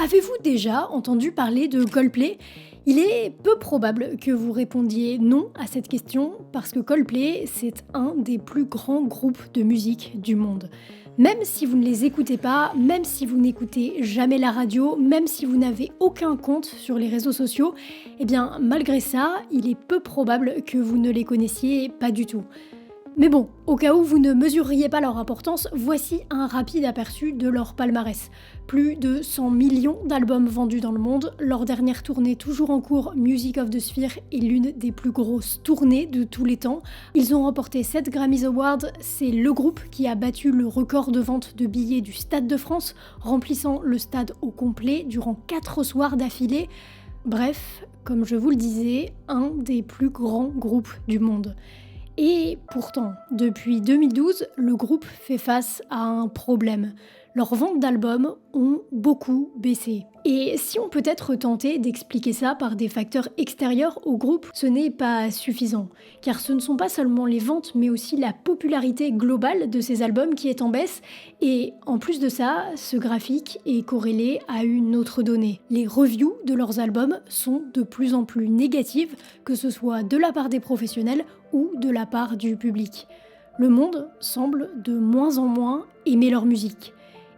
Avez-vous déjà entendu parler de Coldplay ? Il est peu probable que vous répondiez non à cette question parce que Coldplay, c'est un des plus grands groupes de musique du monde. Même si vous ne les écoutez pas, même si vous n'écoutez jamais la radio, même si vous n'avez aucun compte sur les réseaux sociaux, eh bien malgré ça, il est peu probable que vous ne les connaissiez pas du tout. Mais bon, au cas où vous ne mesuriez pas leur importance, voici un rapide aperçu de leur palmarès. Plus de 100 millions d'albums vendus dans le monde, leur dernière tournée toujours en cours, Music of the Sphere, est l'une des plus grosses tournées de tous les temps. Ils ont remporté 7 Grammys Awards, c'est le groupe qui a battu le record de vente de billets du Stade de France, remplissant le stade au complet durant 4 soirs d'affilée. Bref, comme je vous le disais, un des plus grands groupes du monde. Et pourtant, depuis 2012, le groupe fait face à un problème. Leurs ventes d'albums ont beaucoup baissé. Et si on peut être tenté d'expliquer ça par des facteurs extérieurs au groupe, ce n'est pas suffisant. Car ce ne sont pas seulement les ventes, mais aussi la popularité globale de ces albums qui est en baisse. Et en plus de ça, ce graphique est corrélé à une autre donnée. Les reviews de leurs albums sont de plus en plus négatives, que ce soit de la part des professionnels ou de la part du public. Le monde semble de moins en moins aimer leur musique.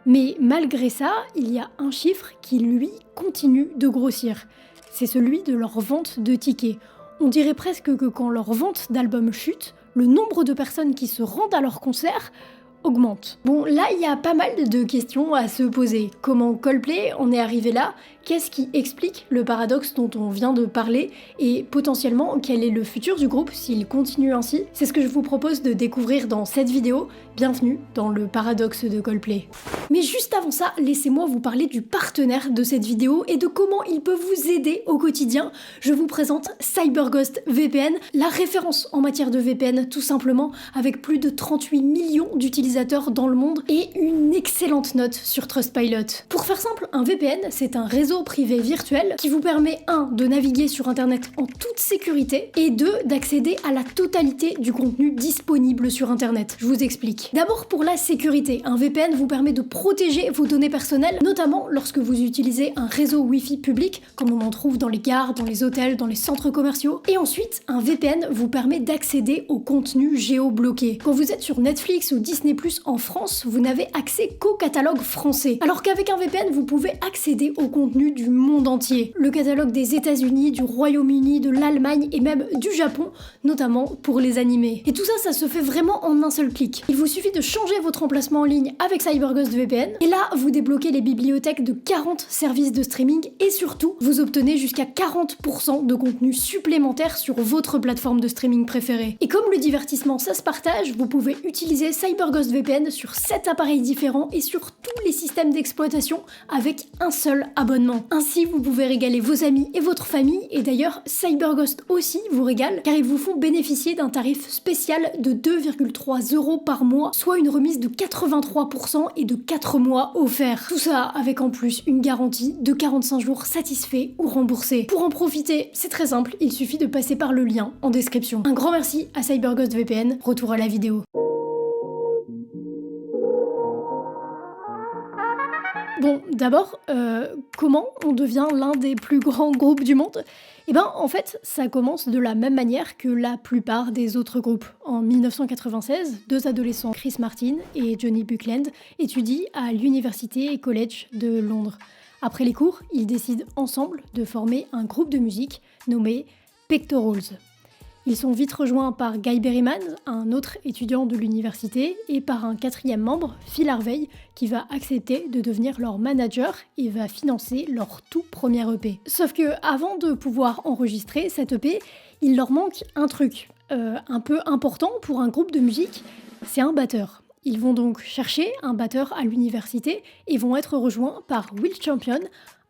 Mais malgré ça, il y a un chiffre qui, lui, continue de grossir. C'est celui de leur vente de tickets. On dirait presque que quand leur vente d'albums chute, le nombre de personnes qui se rendent à leur concert augmente. Bon, là, il y a pas mal de questions à se poser. Comment Coldplay en est arrivé là ? Qu'est-ce qui explique le paradoxe dont on vient de parler ? Et potentiellement, quel est le futur du groupe s'il continue ainsi ? C'est ce que je vous propose de découvrir dans cette vidéo. Bienvenue dans le paradoxe de Coldplay. Mais juste avant ça, laissez-moi vous parler du partenaire de cette vidéo et de comment il peut vous aider au quotidien. Je vous présente CyberGhost VPN, la référence en matière de VPN tout simplement, avec plus de 38 millions d'utilisateurs dans le monde et une excellente note sur Trustpilot. Pour faire simple, un VPN, c'est un réseau privé virtuel qui vous permet 1. De naviguer sur internet en toute sécurité et 2. D'accéder à la totalité du contenu disponible sur internet. Je vous explique. D'abord pour la sécurité, un VPN vous permet de protéger vos données personnelles, notamment lorsque vous utilisez un réseau Wi-Fi public, comme on en trouve dans les gares, dans les hôtels, dans les centres commerciaux. Et ensuite, un VPN vous permet d'accéder au contenu géobloqué. Quand vous êtes sur Netflix ou Disney+ en France, vous n'avez accès qu'au catalogue français. Alors qu'avec un VPN, vous pouvez accéder au contenu du monde entier. Le catalogue des États-Unis, du Royaume-Uni, de l'Allemagne et même du Japon, notamment pour les animés. Et tout ça, ça se fait vraiment en un seul clic. Il vous suffit de changer votre emplacement en ligne avec CyberGhost VPN et là, vous débloquez les bibliothèques de 40 services de streaming et surtout, vous obtenez jusqu'à 40% de contenu supplémentaire sur votre plateforme de streaming préférée. Et comme le divertissement, ça se partage, vous pouvez utiliser CyberGhost VPN sur 7 appareils différents et sur tous les systèmes d'exploitation avec un seul abonnement. Ainsi, vous pouvez régaler vos amis et votre famille et d'ailleurs, CyberGhost aussi vous régale car ils vous font bénéficier d'un tarif spécial de 2,3 € par mois, soit une remise de 83% et de 4 mois offerts. Tout ça avec en plus une garantie de 45 jours satisfait ou remboursé. Pour en profiter, c'est très simple, il suffit de passer par le lien en description. Un grand merci à CyberGhost VPN, retour à la vidéo. Bon, d'abord, comment on devient l'un des plus grands groupes du monde ? Eh ben, en fait, ça commence de la même manière que la plupart des autres groupes. En 1996, 2 adolescents, Chris Martin et Johnny Buckland, étudient à l'Université et College de Londres. Après les cours, ils décident ensemble de former un groupe de musique nommé Pectorals. Ils sont vite rejoints par Guy Berryman, un autre étudiant de l'université, et par un 4e membre, Phil Harvey, qui va accepter de devenir leur manager et va financer leur tout premier EP. Sauf que avant de pouvoir enregistrer cet EP, il leur manque un truc un peu important pour un groupe de musique, c'est un batteur. Ils vont donc chercher un batteur à l'université et vont être rejoints par Will Champion,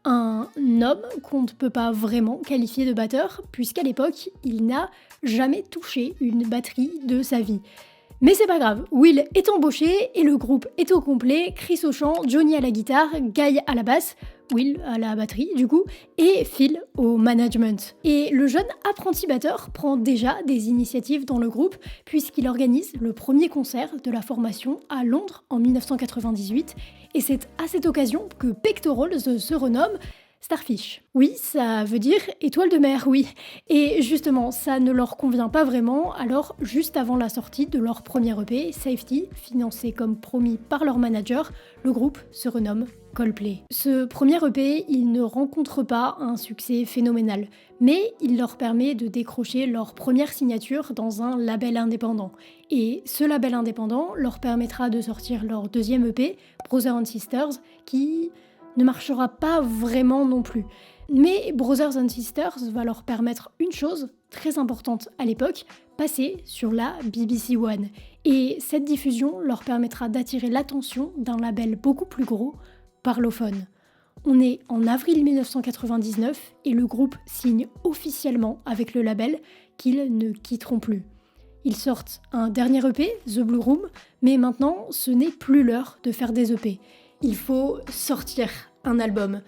un homme qu'on ne peut pas vraiment qualifier de batteur, puisqu'à l'époque, il n'a jamais touché une batterie de sa vie. Mais c'est pas grave, Will est embauché et le groupe est au complet, Chris au chant, Johnny à la guitare, Guy à la basse. Will à la batterie du coup, et Phil au management. Et le jeune apprenti batteur prend déjà des initiatives dans le groupe puisqu'il organise le premier concert de la formation à Londres en 1998, et c'est à cette occasion que Pectorals se renomme Starfish. Oui, ça veut dire étoile de mer, oui. Et justement, ça ne leur convient pas vraiment, alors juste avant la sortie de leur premier EP, Safety, financé comme promis par leur manager, le groupe se renomme Coldplay. Ce premier EP, il ne rencontre pas un succès phénoménal, mais il leur permet de décrocher leur première signature dans un label indépendant. Et ce label indépendant leur permettra de sortir leur deuxième EP, Brothers and Sisters, qui ne marchera pas vraiment non plus. Mais Brothers and Sisters va leur permettre une chose très importante à l'époque, passer sur la BBC One. Et cette diffusion leur permettra d'attirer l'attention d'un label beaucoup plus gros, Parlophone. On est en avril 1999 et le groupe signe officiellement avec le label qu'ils ne quitteront plus. Ils sortent un dernier EP, The Blue Room, mais maintenant ce n'est plus l'heure de faire des EP. Il faut sortir un album.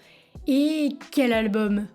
Et quel album ?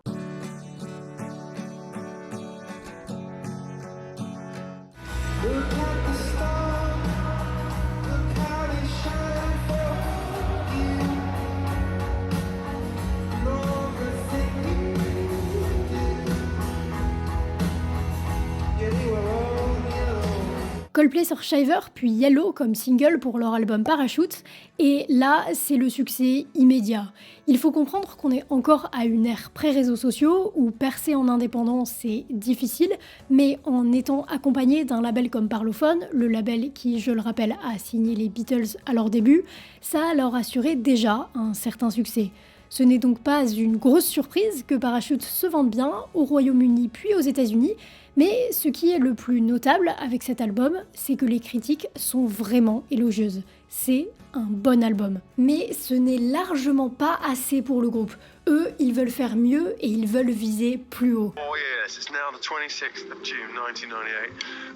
Coldplay sort Shiver puis Yellow comme single pour leur album Parachute, et là c'est le succès immédiat. Il faut comprendre qu'on est encore à une ère pré-réseaux sociaux où percer en indépendant c'est difficile, mais en étant accompagné d'un label comme Parlophone, le label qui, je le rappelle, a signé les Beatles à leur début, ça leur assurait déjà un certain succès. Ce n'est donc pas une grosse surprise que Parachute se vende bien au Royaume-Uni puis aux États-Unis, mais ce qui est le plus notable avec cet album, c'est que les critiques sont vraiment élogieuses. C'est un bon album. Mais ce n'est largement pas assez pour le groupe. Eux, ils veulent faire mieux et ils veulent viser plus haut. Oh yes, it's now the 26th of June 1998.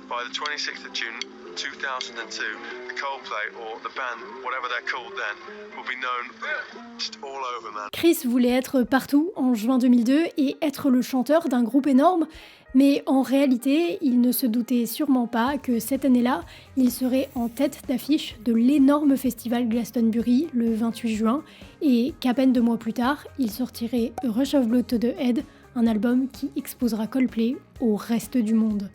By the 26th of June 2002, the Coldplay, or the band, whatever they're called then, will be known just all over, man. Chris voulait être partout en juin 2002 et être le chanteur d'un groupe énorme, mais en réalité, il ne se doutait sûrement pas que cette année-là, il serait en tête d'affiche de l'énorme festival Glastonbury le 28 juin, et qu'à peine 2 mois plus tard, il sortirait A Rush of Blood to the Head, un album qui exposera Coldplay au reste du monde.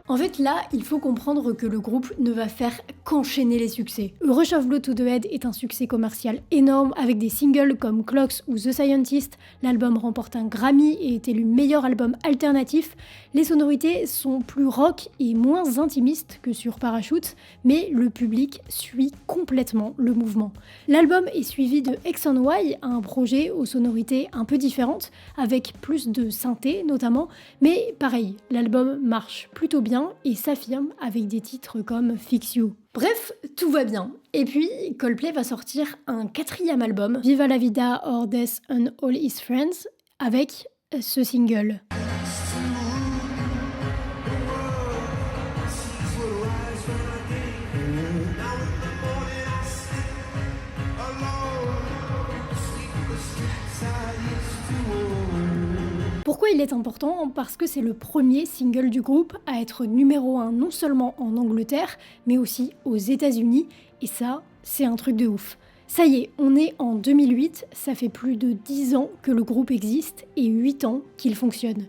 En fait, là, il faut comprendre que le groupe ne va faire qu'enchaîner les succès. A Rush of Blood to the Head est un succès commercial énorme avec des singles comme Clocks ou The Scientist. L'album remporte un Grammy et est élu meilleur album alternatif. Les sonorités sont plus rock et moins intimistes que sur Parachute, mais le public suit complètement le mouvement. L'album est suivi de X on Y, un projet aux sonorités un peu différentes, avec plus de synthé notamment, mais pareil, l'album marche plutôt bien et s'affirme avec des titres comme Fix You. Bref, tout va bien. Et puis, Coldplay va sortir un 4e album, Viva la Vida or Death and All His Friends, avec ce single. Pourquoi il est important ? Parce que c'est le premier single du groupe à être numéro 1 non seulement en Angleterre, mais aussi aux États-Unis, et ça, c'est un truc de ouf. Ça y est, on est en 2008, ça fait plus de 10 ans que le groupe existe et 8 ans qu'il fonctionne.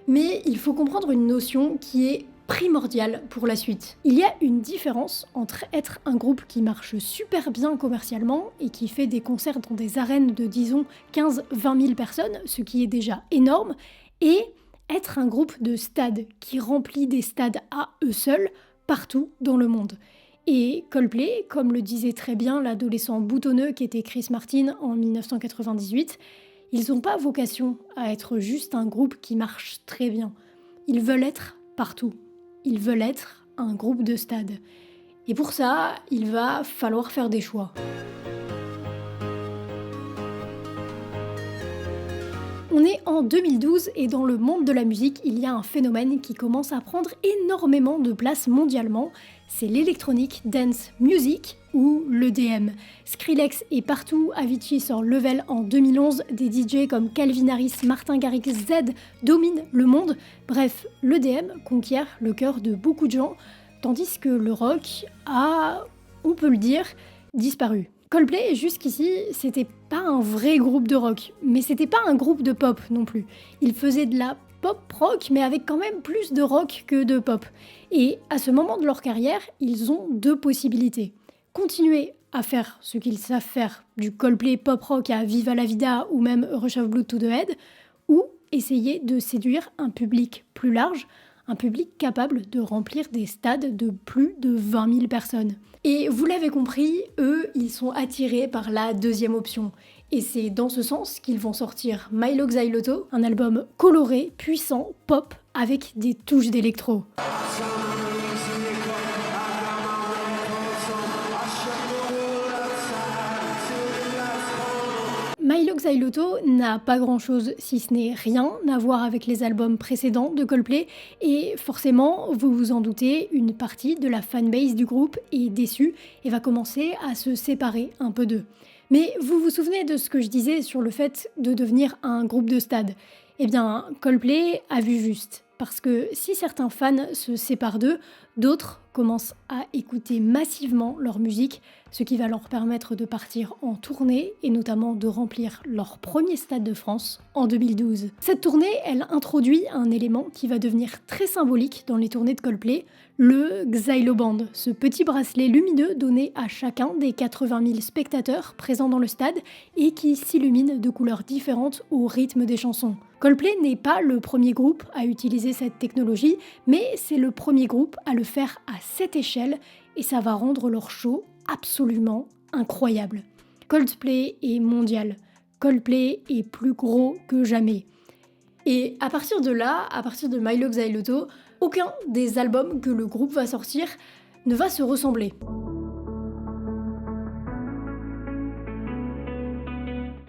Mais il faut comprendre une notion qui est primordiale pour la suite. Il y a une différence entre être un groupe qui marche super bien commercialement et qui fait des concerts dans des arènes de disons 15-20 000 personnes, ce qui est déjà énorme, et être un groupe de stades qui remplit des stades à eux seuls partout dans le monde. Et Coldplay, comme le disait très bien l'adolescent boutonneux qu'était Chris Martin en 1998, ils n'ont pas vocation à être juste un groupe qui marche très bien. Ils veulent être partout. Ils veulent être un groupe de stade. Et pour ça, il va falloir faire des choix. On est en 2012 et dans le monde de la musique, il y a un phénomène qui commence à prendre énormément de place mondialement, c'est l'Electronic Dance Music ou l'EDM. Skrillex est partout, Avicii sort Level en 2011, des DJ comme Calvin Harris, Martin Garrix, Z dominent le monde. Bref, l'EDM conquiert le cœur de beaucoup de gens, tandis que le rock a, on peut le dire, disparu. Coldplay, jusqu'ici, c'était pas un vrai groupe de rock, mais c'était pas un groupe de pop non plus. Ils faisaient de la pop-rock, mais avec quand même plus de rock que de pop. Et à ce moment de leur carrière, ils ont deux possibilités. Continuer à faire ce qu'ils savent faire, du Coldplay pop-rock à Viva la Vida ou même Rush of Blood to the Head, ou essayer de séduire un public plus large, un public capable de remplir des stades de plus de 20 000 personnes. Et vous l'avez compris, eux, ils sont attirés par la deuxième option. Et c'est dans ce sens qu'ils vont sortir Mylo Xyloto, un album coloré, puissant, pop, avec des touches d'électro. Mylo Xyloto n'a pas grand-chose, si ce n'est rien, à voir avec les albums précédents de Coldplay, et forcément, vous vous en doutez, une partie de la fanbase du groupe est déçue et va commencer à se séparer un peu d'eux. Mais vous vous souvenez de ce que je disais sur le fait de devenir un groupe de stade ? Eh bien, Coldplay a vu juste. Parce que si certains fans se séparent d'eux, d'autres commencent à écouter massivement leur musique, ce qui va leur permettre de partir en tournée et notamment de remplir leur premier stade de France en 2012. Cette tournée, elle introduit un élément qui va devenir très symbolique dans les tournées de Coldplay, le Xyloband, ce petit bracelet lumineux donné à chacun des 80 000 spectateurs présents dans le stade et qui s'illumine de couleurs différentes au rythme des chansons. Coldplay n'est pas le premier groupe à utiliser cette technologie, mais c'est le premier groupe à le faire à cette échelle et ça va rendre leur show absolument incroyable. Coldplay est mondial. Coldplay est plus gros que jamais. Et à partir de là, à partir de Mylo Xyloto, aucun des albums que le groupe va sortir ne va se ressembler.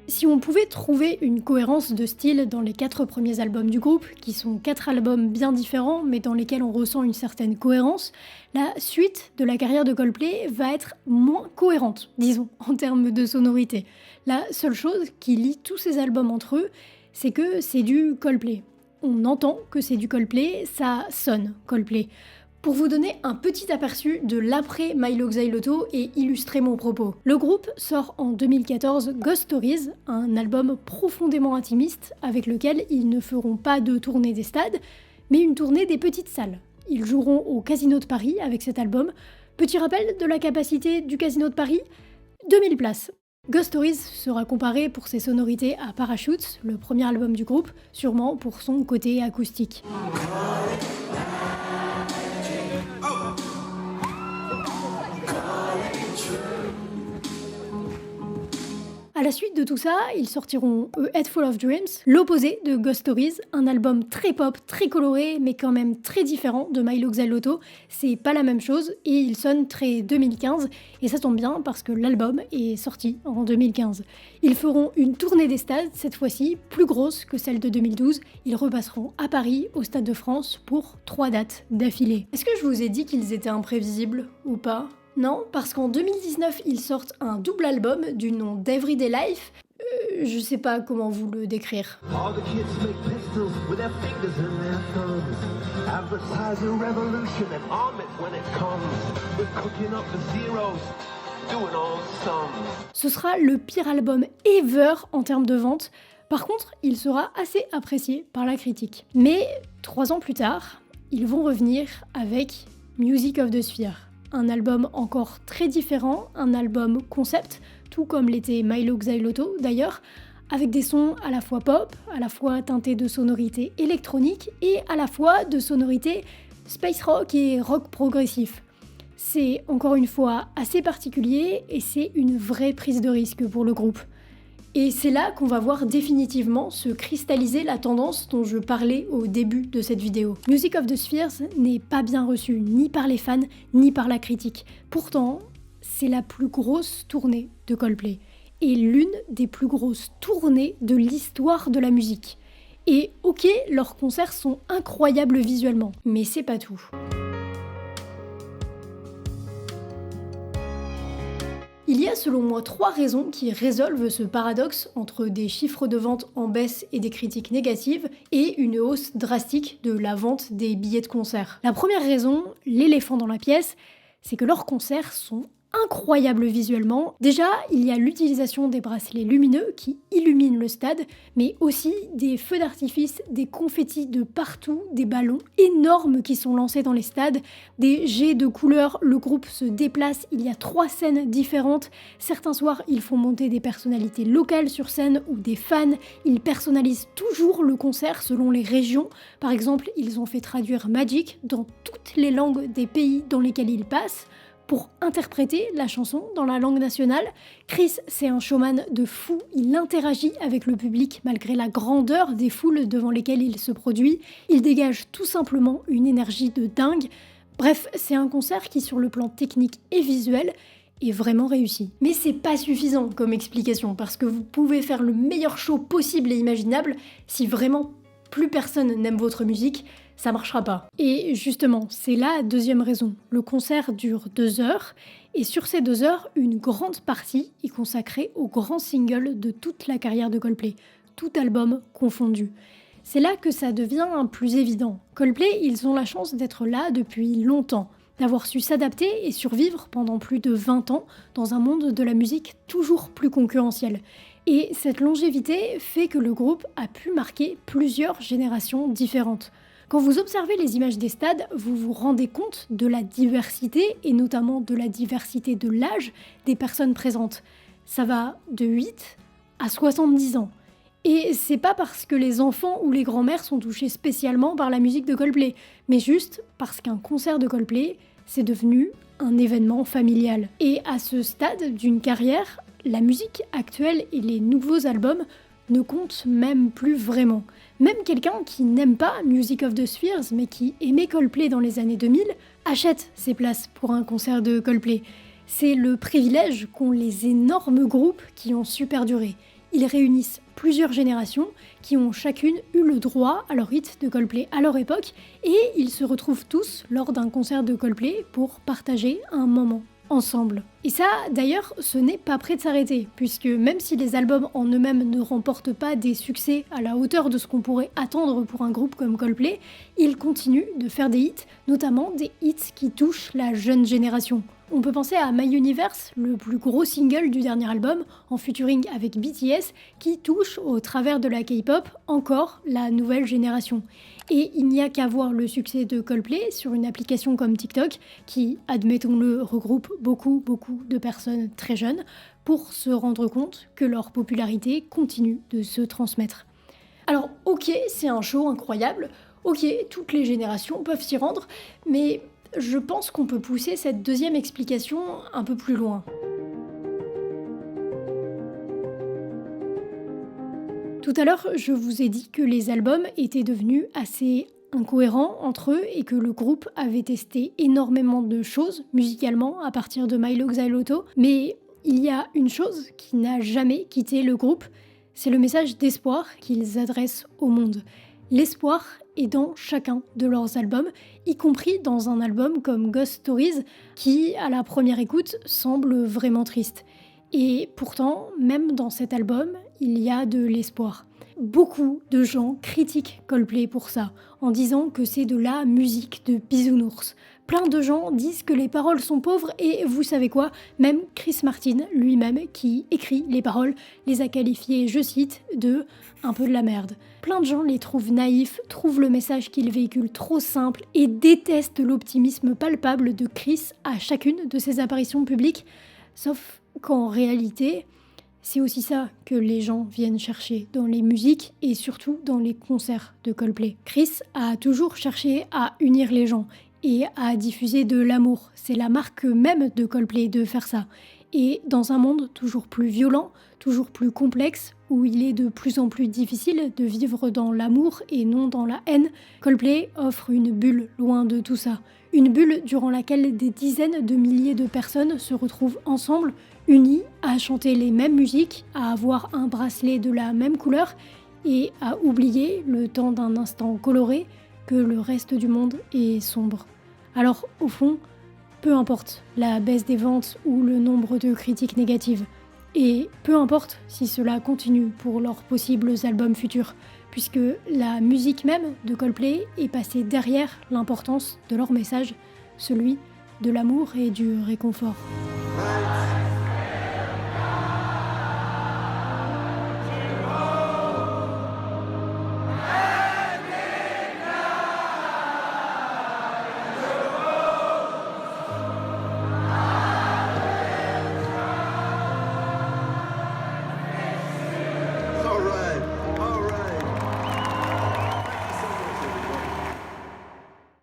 Si on pouvait trouver une cohérence de style dans les 4 premiers albums du groupe, qui sont 4 albums bien différents mais dans lesquels on ressent une certaine cohérence, la suite de la carrière de Coldplay va être moins cohérente, disons, en termes de sonorité. La seule chose qui lie tous ces albums entre eux, c'est que c'est du Coldplay. On entend que c'est du Coldplay, ça sonne Coldplay. Pour vous donner un petit aperçu de l'après Mylo Xyloto et illustrer mon propos. Le groupe sort en 2014 Ghost Stories, un album profondément intimiste avec lequel ils ne feront pas de tournée des stades, mais une tournée des petites salles. Ils joueront au Casino de Paris avec cet album. Petit rappel de la capacité du Casino de Paris, 2000 places. Ghost Stories sera comparé pour ses sonorités à Parachutes, le premier album du groupe, sûrement pour son côté acoustique. À la suite de tout ça, ils sortiront A Head Full of Dreams, l'opposé de Ghost Stories, un album très pop, très coloré, mais quand même très différent de Mylo Xyloto. C'est pas la même chose et il sonne très 2015, et ça tombe bien parce que l'album est sorti en 2015. Ils feront une tournée des stades, cette fois-ci plus grosse que celle de 2012. Ils repasseront à Paris, au Stade de France, pour 3 dates d'affilée. Est-ce que je vous ai dit qu'ils étaient imprévisibles ou pas ? Non, parce qu'en 2019, ils sortent un double album du nom d'Everyday Life. Je sais pas comment vous le décrire. Ce sera le pire album ever en termes de vente. Par contre, il sera assez apprécié par la critique. Mais 3 ans plus tard, ils vont revenir avec Music of the Sphere. Un album encore très différent, un album concept, tout comme l'était Mylo Xyloto d'ailleurs, avec des sons à la fois pop, à la fois teintés de sonorités électroniques et à la fois de sonorités space rock et rock progressif. C'est encore une fois assez particulier et c'est une vraie prise de risque pour le groupe. Et c'est là qu'on va voir définitivement se cristalliser la tendance dont je parlais au début de cette vidéo. Music of the Spheres n'est pas bien reçu ni par les fans ni par la critique. Pourtant, c'est la plus grosse tournée de Coldplay. est l'une des plus grosses tournées de l'histoire de la musique. Et ok, leurs concerts sont incroyables visuellement, mais c'est pas tout. Il y a selon moi 3 raisons qui résolvent ce paradoxe entre des chiffres de vente en baisse et des critiques négatives et une hausse drastique de la vente des billets de concert. La première raison, l'éléphant dans la pièce, c'est que leurs concerts sont incroyables visuellement. Déjà, il y a l'utilisation des bracelets lumineux qui illuminent le stade, mais aussi des feux d'artifice, des confettis de partout, des ballons énormes qui sont lancés dans les stades, des jets de couleurs, le groupe se déplace, il y a 3 scènes différentes. Certains soirs, ils font monter des personnalités locales sur scène ou des fans. Ils personnalisent toujours le concert selon les régions. Par exemple, ils ont fait traduire Magic dans toutes les langues des pays dans lesquels il passe pour interpréter la chanson dans la langue nationale. Chris, c'est un showman de fou, il interagit avec le public malgré la grandeur des foules devant lesquelles il se produit. Il dégage tout simplement une énergie de dingue. Bref, c'est un concert qui, sur le plan technique et visuel, est vraiment réussi. Mais c'est pas suffisant comme explication, parce que vous pouvez faire le meilleur show possible et imaginable, si vraiment plus personne n'aime votre musique, ça marchera pas. Et justement, c'est la deuxième raison. Le concert dure 2 heures, et sur ces 2 heures, une grande partie est consacrée aux grands singles de toute la carrière de Coldplay, tout album confondu. C'est là que ça devient plus évident. Coldplay, ils ont la chance d'être là depuis longtemps, d'avoir su s'adapter et survivre pendant plus de 20 ans dans un monde de la musique toujours plus concurrentiel. Et cette longévité fait que le groupe a pu marquer plusieurs générations différentes. Quand vous observez les images des stades, vous vous rendez compte de la diversité, et notamment de la diversité de l'âge des personnes présentes. Ça va de 8 à 70 ans. Et c'est pas parce que les enfants ou les grands-mères sont touchés spécialement par la musique de Coldplay, mais juste parce qu'un concert de Coldplay, c'est devenu un événement familial. Et à ce stade d'une carrière, la musique actuelle et les nouveaux albums ne comptent même plus vraiment. Même quelqu'un qui n'aime pas Music of the Spheres, mais qui aimait Coldplay dans les années 2000, achète ses places pour un concert de Coldplay. C'est le privilège qu'ont les énormes groupes qui ont su perdurer. Ils réunissent plusieurs générations qui ont chacune eu le droit à leur hit de Coldplay à leur époque, et ils se retrouvent tous lors d'un concert de Coldplay pour partager un moment ensemble. Et ça, d'ailleurs, ce n'est pas prêt de s'arrêter, puisque même si les albums en eux-mêmes ne remportent pas des succès à la hauteur de ce qu'on pourrait attendre pour un groupe comme Coldplay, ils continuent de faire des hits, notamment des hits qui touchent la jeune génération. On peut penser à My Universe, le plus gros single du dernier album, en featuring avec BTS, qui touche, au travers de la K-pop, encore la nouvelle génération. Et il n'y a qu'à voir le succès de Coldplay sur une application comme TikTok, qui, admettons-le, regroupe beaucoup de personnes très jeunes, pour se rendre compte que leur popularité continue de se transmettre. Alors ok, c'est un show incroyable, ok, toutes les générations peuvent s'y rendre, mais je pense qu'on peut pousser cette deuxième explication un peu plus loin. Tout à l'heure, je vous ai dit que les albums étaient devenus assez incohérents entre eux et que le groupe avait testé énormément de choses musicalement à partir de Mylo Xyloto, mais il y a une chose qui n'a jamais quitté le groupe, c'est le message d'espoir qu'ils adressent au monde. L'espoir est dans chacun de leurs albums, y compris dans un album comme Ghost Stories, qui, à la première écoute, semble vraiment triste. Et pourtant, même dans cet album, il y a de l'espoir. Beaucoup de gens critiquent Coldplay pour ça, en disant que c'est de la musique de bisounours. Plein de gens disent que les paroles sont pauvres et vous savez quoi, même Chris Martin lui-même, qui écrit les paroles, les a qualifiées, je cite, de « un peu de la merde ». Plein de gens les trouvent naïfs, trouvent le message qu'ils véhiculent trop simple et détestent l'optimisme palpable de Chris à chacune de ses apparitions publiques, sauf qu'en réalité, c'est aussi ça que les gens viennent chercher dans les musiques et surtout dans les concerts de Coldplay. Chris a toujours cherché à unir les gens et à diffuser de l'amour. C'est la marque même de Coldplay de faire ça. Et dans un monde toujours plus violent, toujours plus complexe, où il est de plus en plus difficile de vivre dans l'amour et non dans la haine, Coldplay offre une bulle loin de tout ça. Une bulle durant laquelle des dizaines de milliers de personnes se retrouvent ensemble, unies, à chanter les mêmes musiques, à avoir un bracelet de la même couleur et à oublier, le temps d'un instant coloré, que le reste du monde est sombre. Alors, au fond, peu importe la baisse des ventes ou le nombre de critiques négatives. Et peu importe si cela continue pour leurs possibles albums futurs, puisque la musique même de Coldplay est passée derrière l'importance de leur message, celui de l'amour et du réconfort.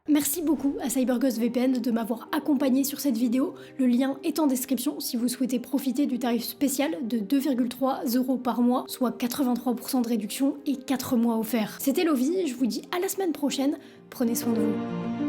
Merci beaucoup à CyberGhost VPN de m'avoir accompagné sur cette vidéo. Le lien est en description si vous souhaitez profiter du tarif spécial de 2,3 € par mois, soit 83% de réduction et 4 mois offerts. C'était Lovie, je vous dis à la semaine prochaine, prenez soin de vous.